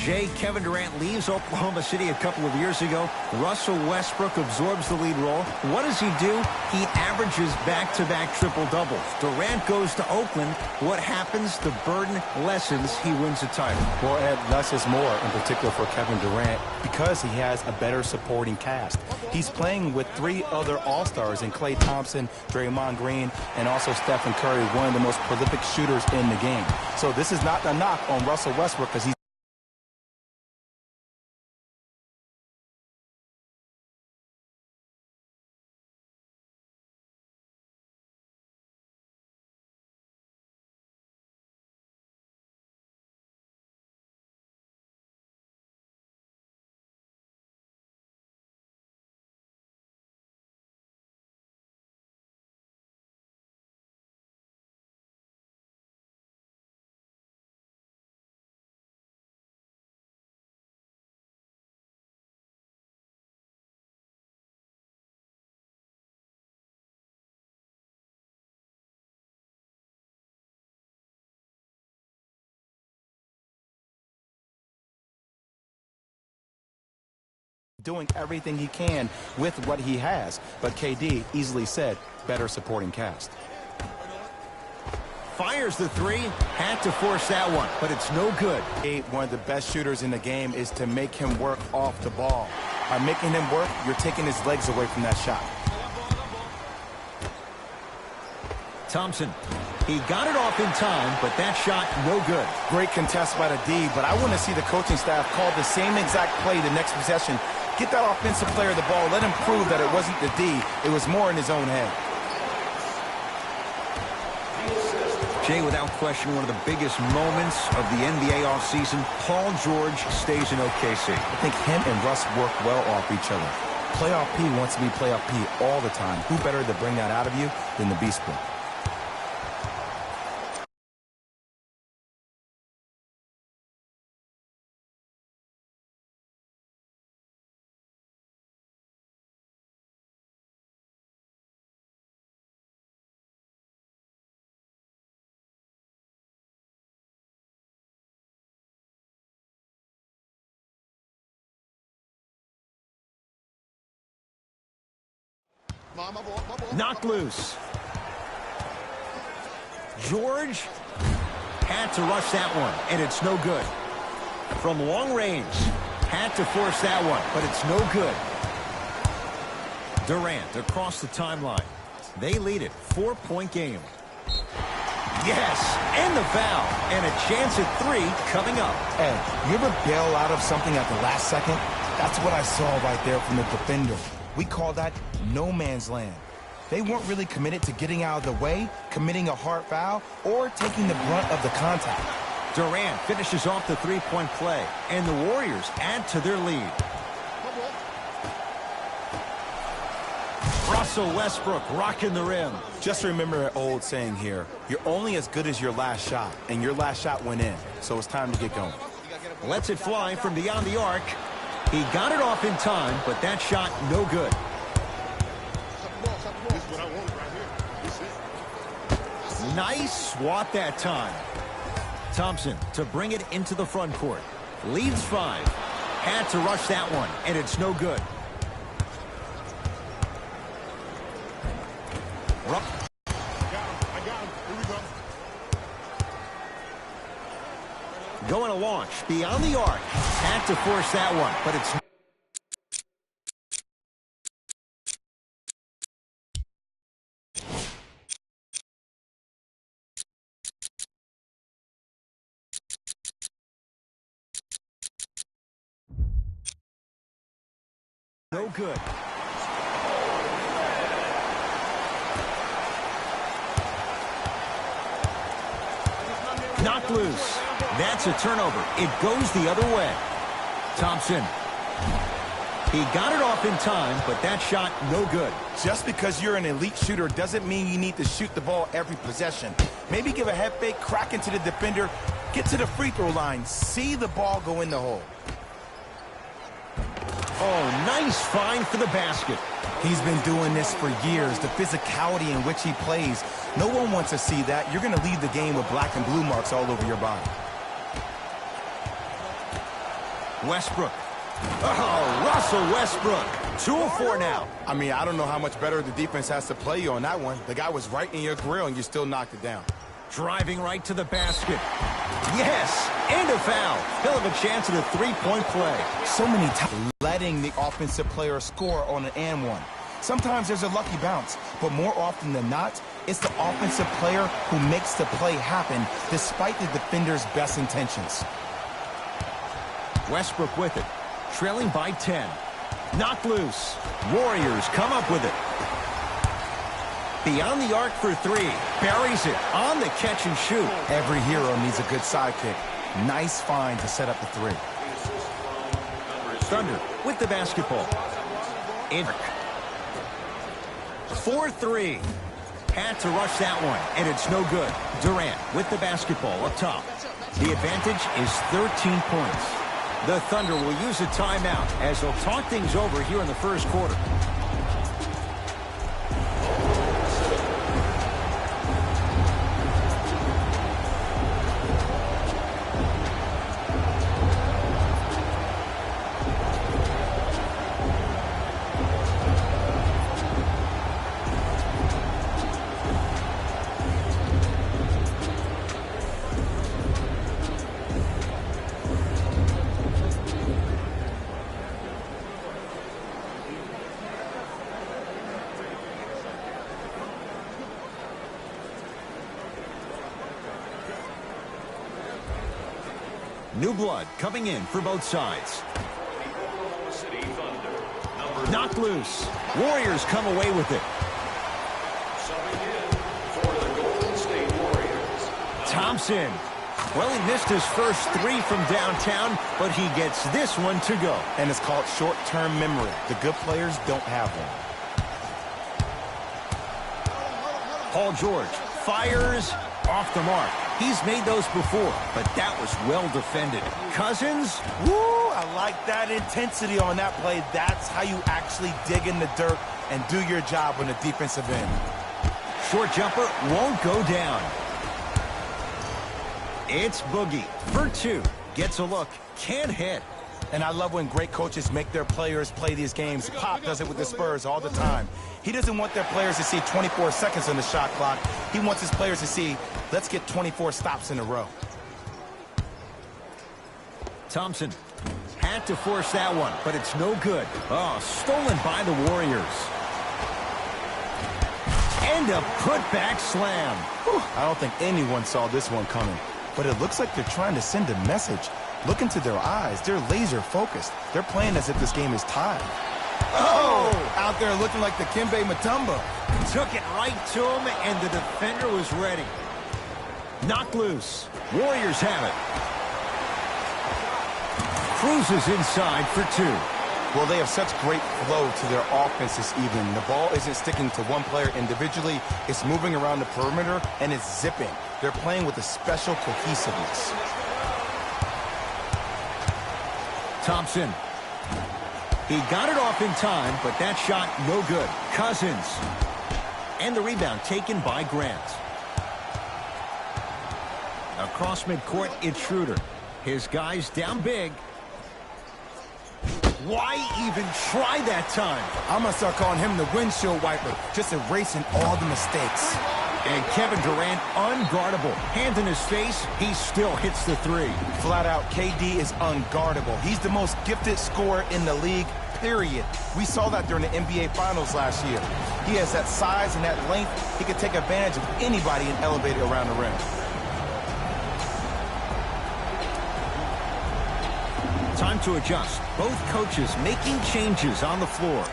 Jay, Kevin Durant leaves Oklahoma City a couple of years ago. Russell Westbrook absorbs the lead role. What does he do? He averages back-to-back triple-doubles. Durant goes to Oakland. What happens? The burden lessens. He wins the title. Well, Ed, less is more, in particular for Kevin Durant, because he has a better supporting cast. He's playing with 3 other All-Stars in Klay Thompson, Draymond Green, and also Stephen Curry, one of the most prolific shooters in the game. So this is not a knock on Russell Westbrook because he's doing everything he can with what he has. But KD easily said, better supporting cast. Fires the 3. Had to force that one, but it's no good. One of the best shooters in the game is to make him work off the ball. By making him work, you're taking his legs away from that shot. Thompson. He got it off in time, but that shot no good. Great contest by the D, but I want to see the coaching staff call the same exact play the next possession. Get that offensive player the ball. Let him prove that it wasn't the D. It was more in his own head. Jay, without question, one of the biggest moments of the NBA offseason, Paul George stays in OKC. I think him and Russ work well off each other. Playoff P wants to be playoff P all the time. Who better to bring that out of you than the Beast Boy? Knocked loose. George had to rush that one, and it's no good. From long range, had to force that one, but it's no good. Durant across the timeline. They lead it. 4-point game. Yes, and the foul, and a chance at 3 coming up. Ed, you ever bail out of something at the last second? That's what I saw right there from the defender. We call that no man's land. They weren't really committed to getting out of the way, committing a hard foul, or taking the brunt of the contact. Durant finishes off the 3-point play, and the Warriors add to their lead. Russell Westbrook rocking the rim. Just remember an old saying here, you're only as good as your last shot, and your last shot went in, so it's time to get going. Lets it fly from beyond the arc. He got it off in time, but that shot no good. Nice swat that time. Thompson to bring it into the front court. Leads 5. Had to rush that one, and it's no good. Going to launch beyond the arc. Had to force that one, but it's no good. Knocked loose. That's a turnover. It goes the other way. Thompson. He got it off in time, but that shot no good. Just because you're an elite shooter doesn't mean you need to shoot the ball every possession. Maybe give a head fake, crack into the defender, get to the free throw line, see the ball go in the hole. Oh, nice find for the basket. He's been doing this for years. The physicality in which he plays. No one wants to see that. You're going to leave the game with black and blue marks all over your body. Westbrook. Oh, Russell Westbrook. 2 of 4 now. I mean, I don't know how much better the defense has to play you on that one. The guy was right in your grill, and you still knocked it down. Driving right to the basket. Yes, and a foul. He'll have a chance at a three-point play. So many times letting the offensive player score on an and one. Sometimes there's a lucky bounce, but more often than not, it's the offensive player who makes the play happen despite the defender's best intentions. Westbrook with it, trailing by 10. Knocked loose. Warriors come up with it. Beyond the arc for 3. Buries it on the catch and shoot. Every hero needs a good sidekick. Nice find to set up the 3. Thunder with the basketball. In 4-3. Had to rush that one, and it's no good. Durant with the basketball up top. The advantage is 13 points. The Thunder will use a timeout as they'll talk things over here in the first quarter. New blood coming in for both sides. Knocked loose. Warriors come away with it. Thompson. Well, he missed his first 3 from downtown, but he gets this one to go. And it's called short-term memory. The good players don't have one. Paul George fires off the mark. He's made those before, but that was well defended. Cousins. Woo! I like that intensity on that play. That's how you actually dig in the dirt and do your job on the defensive end. Short jumper won't go down. It's Boogie for 2. Gets a look. Can't hit. And I love when great coaches make their players play these games. Pop does it with the Spurs all the time. He doesn't want their players to see 24 seconds on the shot clock. He wants his players to see, let's get 24 stops in a row. Thompson had to force that one, but it's no good. Oh, stolen by the Warriors. And a putback slam. Whew, I don't think anyone saw this one coming, but it looks like they're trying to send a message. Look into their eyes. They're laser focused. They're playing as if this game is tied. Oh! Out there looking like the Kimbe Mutombo. Took it right to him, and the defender was ready. Knocked loose. Warriors have it. Cruises inside for 2. Well, they have such great flow to their offense this evening. The ball isn't sticking to one player individually. It's moving around the perimeter, and it's zipping. They're playing with a special cohesiveness. Thompson. He got it off in time, but that shot no good. Cousins. And the rebound taken by Grant. Across midcourt, it's Schroeder. His guys down big. Why even try that time? I'm going to start calling him the windshield wiper, just erasing all the mistakes. And Kevin Durant, unguardable. Hand in his face, he still hits the 3. Flat out, KD is unguardable. He's the most gifted scorer in the league, period. We saw that during the NBA Finals last year. He has that size and that length. He can take advantage of anybody and elevate it around the rim. Time to adjust. Both coaches making changes on the floor.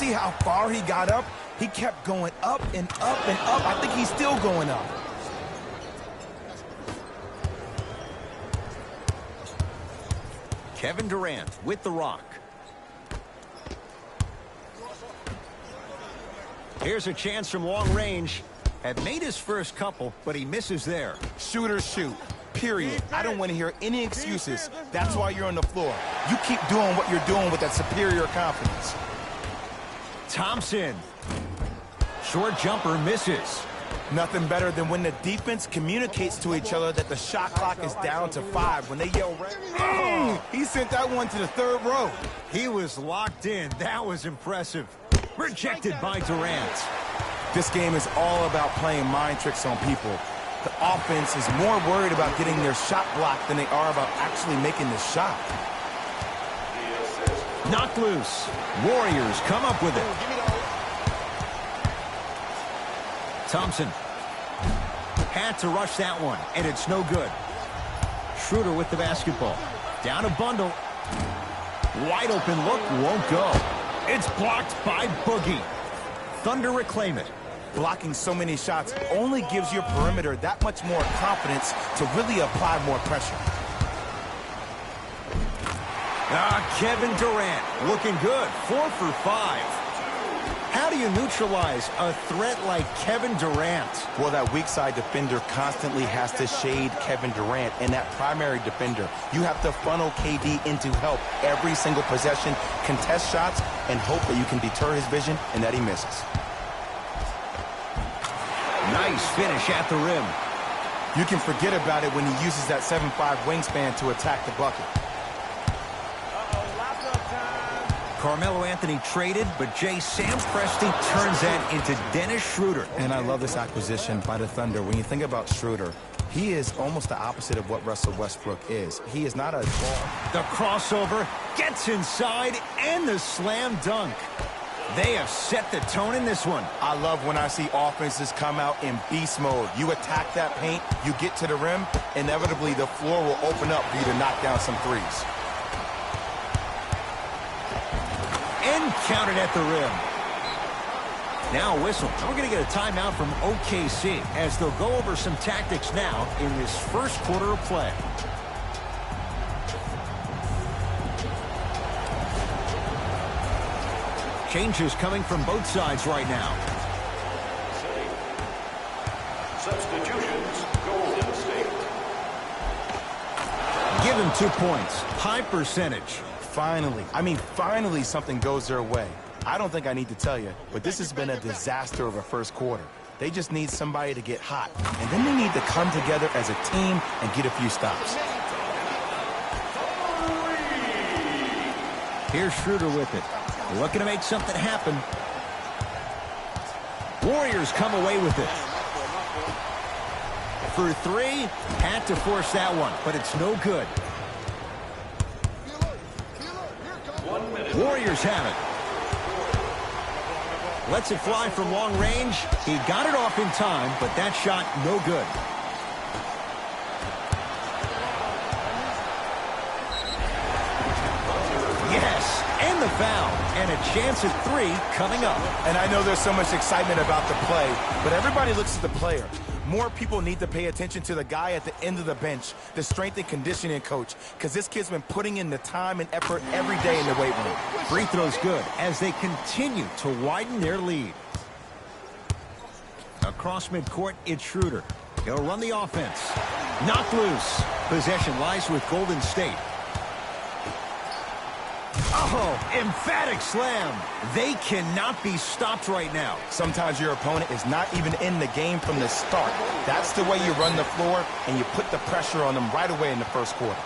see how far he got up? He kept going up and up and up. I think he's still going up. Kevin Durant with the rock. Here's a chance from long range. Had made his first couple, but he misses there. Shooters shoot. Period. I don't want to hear any excuses. That's why you're on the floor. You keep doing what you're doing with that superior confidence. Thompson. Short jumper misses. Nothing better than when the defense communicates to each other that the shot clock is down to 5 when they yell, oh, he sent that one to the third row. He was locked in. That was impressive. Rejected by Durant. This game is all about playing mind tricks on people. The offense is more worried about getting their shot blocked than they are about actually making the shot. Knocked loose. Warriors come up with it. Thompson had to rush that one, and it's no good. Schroeder with the basketball. Down a bundle. Wide open look, won't go. It's blocked by Boogie. Thunder reclaim it. Blocking so many shots only gives your perimeter that much more confidence to really apply more pressure. Kevin Durant looking good. 4 for 5. How do you neutralize a threat like Kevin Durant? Well, that weak side defender constantly has to shade Kevin Durant, and that primary defender, you have to funnel KD into help every single possession, contest shots, and hope that you can deter his vision and that he misses. Nice finish at the rim. You can forget about it when he uses that 7'5" wingspan to attack the bucket. Carmelo Anthony traded, but Sam Presti turns that into Dennis Schroeder. And I love this acquisition by the Thunder. When you think about Schroeder, he is almost the opposite of what Russell Westbrook is. He is not a ball. The crossover, gets inside, and the slam dunk. They have set the tone in this one. I love when I see offenses come out in beast mode. You attack that paint, you get to the rim, inevitably the floor will open up for you to knock down some threes. And counted at the rim. Now a whistle. We're going to get a timeout from OKC as they'll go over some tactics now in this first quarter of play. Changes coming from both sides right now. Substitutions, Golden State. Give him 2 points. High percentage. Finally something goes their way. I don't think I need to tell you, but this has been a disaster of a first quarter. They just need somebody to get hot, and then they need to come together as a team and get a few stops. Here's Schroeder with it. Looking to make something happen. Warriors come away with it. For 3, had to force that one, but it's no good. Warriors have it. Lets it fly from long range. He got it off in time, but that shot no good. Yes, and the foul. And a chance at 3 coming up. And I know there's so much excitement about the play, but everybody looks at the player. More people need to pay attention to the guy at the end of the bench, the strength and conditioning coach, because this kid's been putting in the time and effort every day in the weight room. Free throw's good as they continue to widen their lead. Across midcourt, it's Schroeder. He'll run the offense. Knocked loose. Possession lies with Golden State. Oh, emphatic slam. They cannot be stopped right now. Sometimes your opponent is not even in the game from the start. That's the way you run the floor, and you put the pressure on them right away in the first quarter.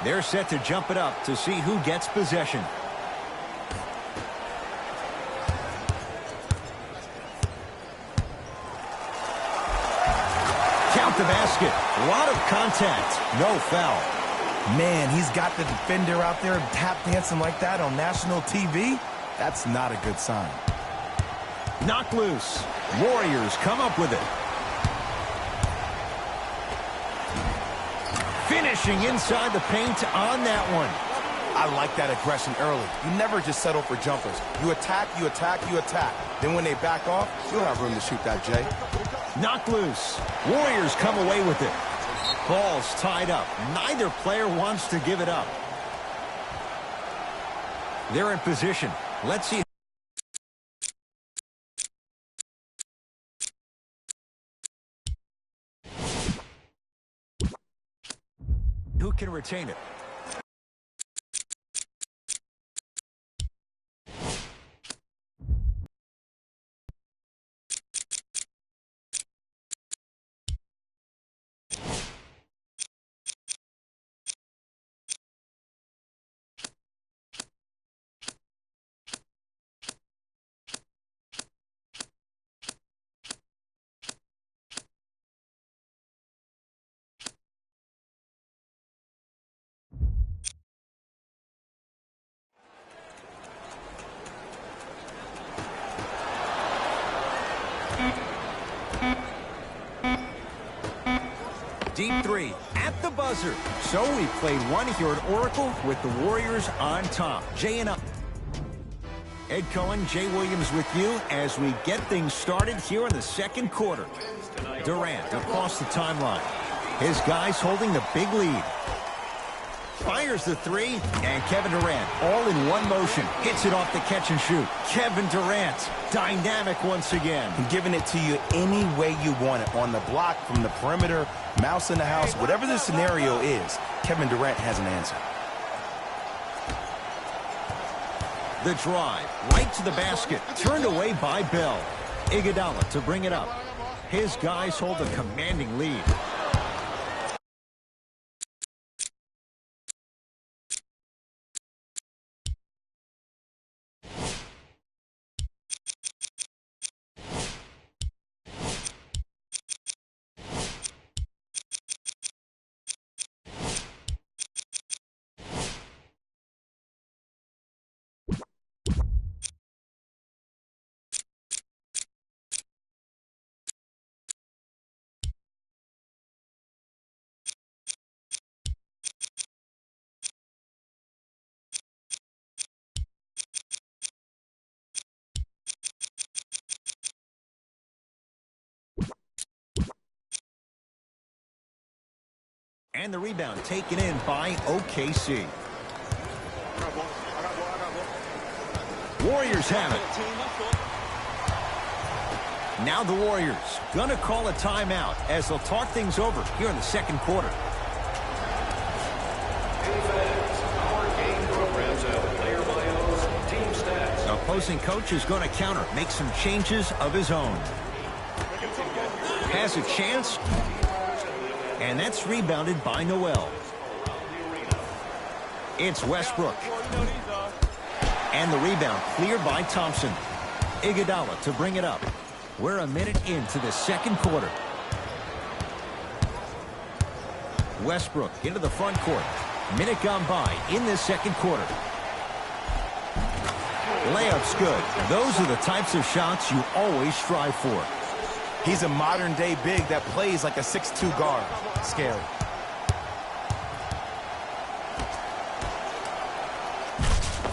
They're set to jump it up to see who gets possession. Count the basket. A lot of contact. No foul. Man, he's got the defender out there tap dancing like that on national TV. That's not a good sign. Knocked loose. Warriors come up with it. Finishing inside the paint on that one. I like that aggression early. You never just settle for jumpers. You attack, you attack, you attack. Then when they back off, you'll have room to shoot that, Jay. Knocked loose. Warriors come away with it. Ball's tied up. Neither player wants to give it up. They're in position. Let's see. Who can retain it? Deep three at the buzzer. So we played one here at Oracle with the Warriors on top. Jay and up. Ed Cohen, Jay Williams with you as we get things started here in the second quarter. Durant across the timeline. His guys holding the big lead. Fires the three, and Kevin Durant, all in one motion, hits it off the catch and shoot. Kevin Durant, dynamic once again. And giving it to you any way you want it. On the block, from the perimeter, mouse in the house, whatever the scenario is, Kevin Durant has an answer. The drive, right to the basket, turned away by Bell. Iguodala to bring it up. His guys hold a commanding lead. And the rebound taken in by OKC. Warriors have it. Now the Warriors gonna call a timeout as they'll talk things over here in the second quarter. The opposing coach is going to counter, make some changes of his own. Has a chance. And that's rebounded by Noel. It's Westbrook. And the rebound cleared by Thompson. Iguodala to bring it up. We're a minute into the second quarter. Westbrook into the front court. Minute gone by in this second quarter. Layup's good. Those are the types of shots you always strive for. He's a modern-day big that plays like a 6'2" guard. Scary.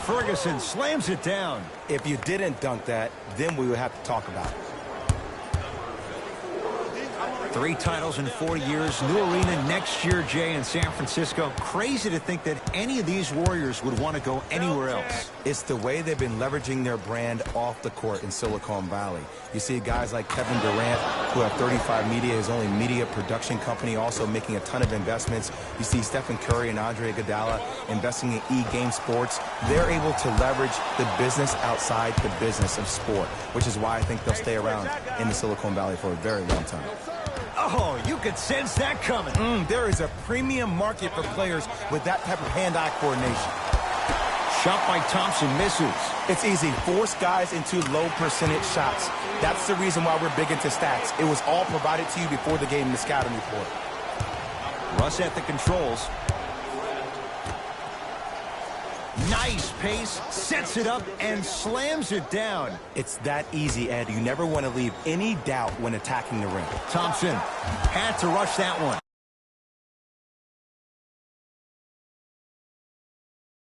Ferguson slams it down. If you didn't dunk that, then we would have to talk about it. 3 titles in 4 years. New arena next year, Jay, in San Francisco. Crazy to think that any of these Warriors would want to go anywhere else. It's the way they've been leveraging their brand off the court in Silicon Valley. You see guys like Kevin Durant, who have 35 Media, his only media production company, also making a ton of investments. You see Stephen Curry and Andre Iguodala investing in E-Game Sports. They're able to leverage the business outside the business of sport, which is why I think they'll stay around in the Silicon Valley for a very long time. Oh, you could sense that coming. There is a premium market for players with that type of hand-eye coordination. Shot by Thompson misses. It's easy. Force guys into low percentage shots. That's the reason why we're big into stats. It was all provided to you before the game in the scouting report. Russ at the controls. Nice pace, sets it up, and slams it down. It's that easy, Ed. You never want to leave any doubt when attacking the rim. Thompson had to rush that one.